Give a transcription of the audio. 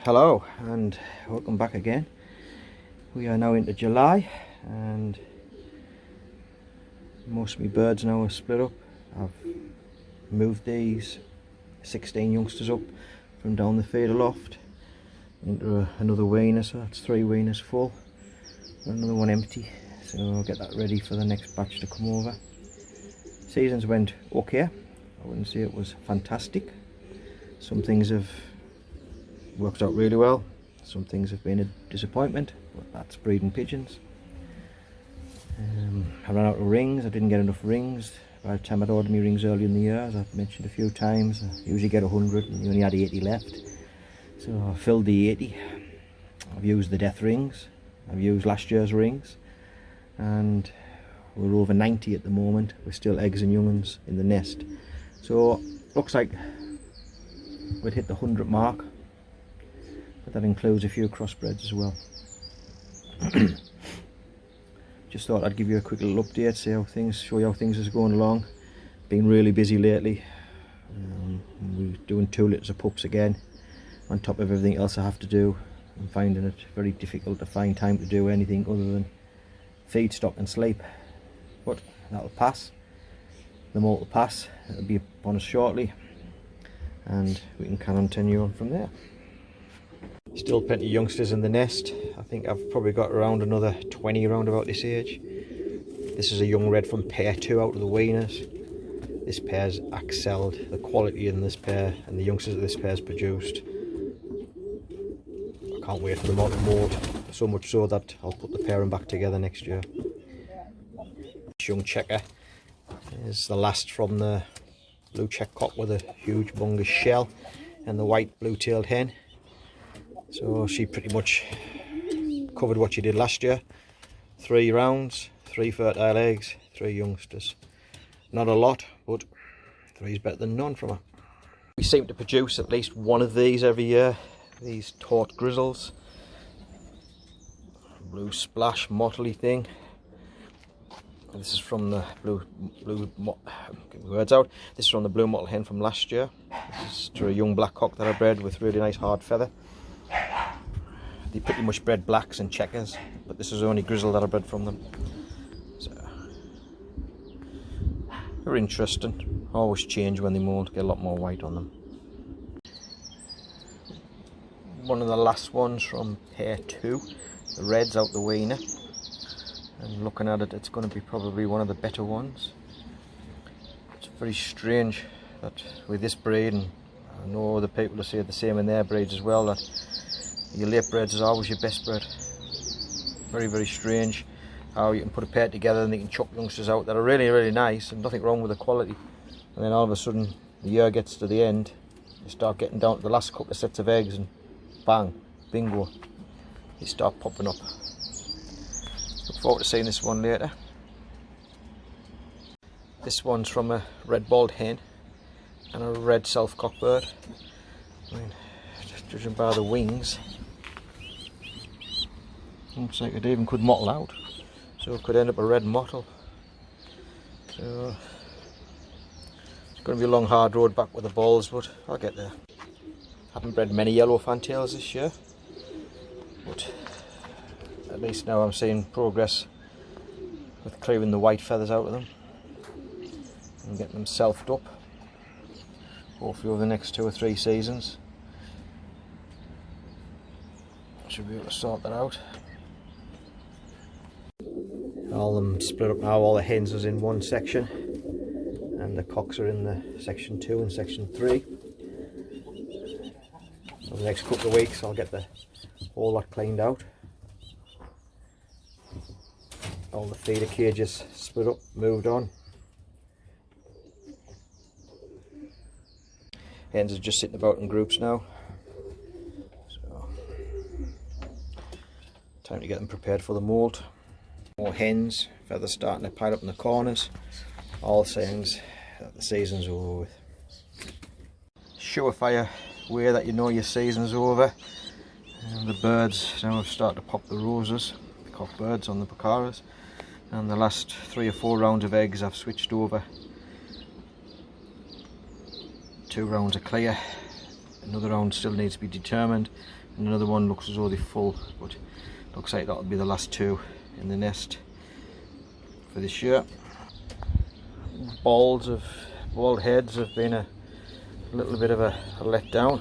Hello and welcome back again. We are now into July and most of my birds now are split up. I've moved these 16 youngsters up from down the feeder loft into another weaner, so that's 3 weaners full and another one empty, so I'll get that ready for the next batch to come over. Seasons went okay, I wouldn't say it was fantastic. Some things have worked out really well, some things have been a disappointment, but that's breeding pigeons. I ran out of rings, I didn't get enough rings. By the time I'd ordered my rings early in the year, as I've mentioned a few times, I usually get 100 and you only had 80 left. So I filled the 80. I've used the death rings, I've used last year's rings, and we're over 90 at the moment. We're still eggs and younguns in the nest. So looks like we'd hit the 100 mark. But that includes a few crossbreds as well. Just thought I'd give you a quick little update, show you how things is going along. Been really busy lately. We're doing 2 litters of pups again, on top of everything else I have to do. I'm finding it very difficult to find time to do anything other than feed, stock and sleep. But that'll pass. The molt will pass. It'll be upon us shortly, and we can continue on from there. Still plenty of youngsters in the nest. I think I've probably got around another 20 around about this age. This is a young red from pair 2 out of the weaners. This pair's excelled. The quality in this pair and the youngsters that this pair's produced, I can't wait for them all to moult. So much so that I'll put the pairing back together next year. This young checker is the last from the blue check cock with a huge bungous shell and the white blue-tailed hen. So she pretty much covered what she did last year. 3 rounds, 3 fertile eggs, 3 youngsters. Not a lot, but 3 is better than none from her. We seem to produce at least one of these every year. These taut grizzles. Blue splash motley thing. This is from the This is from the blue mottled hen from last year. This is to a young black cock that I bred with really nice hard feather. They pretty much bred blacks and checkers, but this is the only grizzle that I bred from them. So they're interesting. Always change when they molt, get a lot more white on them. One of the last ones from pair 2, the red's out the weaner, and looking at it, it's going to be probably one of the better ones. It's very strange that with this breed, and I know other people will say the same in their breeds as well, that your late breds is always your best bred. Very, very strange how you can put a pair together and they can chop youngsters out that are really, really nice and nothing wrong with the quality. And then all of a sudden, the year gets to the end, you start getting down to the last couple of sets of eggs and bang, bingo, they start popping up. Look forward to seeing this one later. This one's from a red bald hen and a red self-cock bird. I mean, just judging by the wings, looks like it even could mottle out, so it could end up a red mottle. So it's going to be a long hard road back with the balls, but I'll get there. Haven't bred many yellow fantails this year, but at least now I'm seeing progress with clearing the white feathers out of them and getting them selfed up, hopefully over the next 2 or 3 seasons. I should be able to sort that out. All of them split up now. All the hens is in one section and the cocks are in the section 2 and section 3. Over the next couple of weeks I'll get the whole lot cleaned out. All the feeder cages split up, moved on. Hens are just sitting about in groups now. So time to get them prepared for the molt. More hens, feathers starting to pile up in the corners. All signs that the season's over with. Surefire way that you know your season's over. And the birds now have started to pop the roses, the cock birds on the bokharas. And the last 3 or 4 rounds of eggs I've switched over. 2 rounds are clear Another round still needs to be determined, and another one looks as though they're full, but looks like that'll be the last two in the nest for this year. Bald heads have been a little bit of a letdown.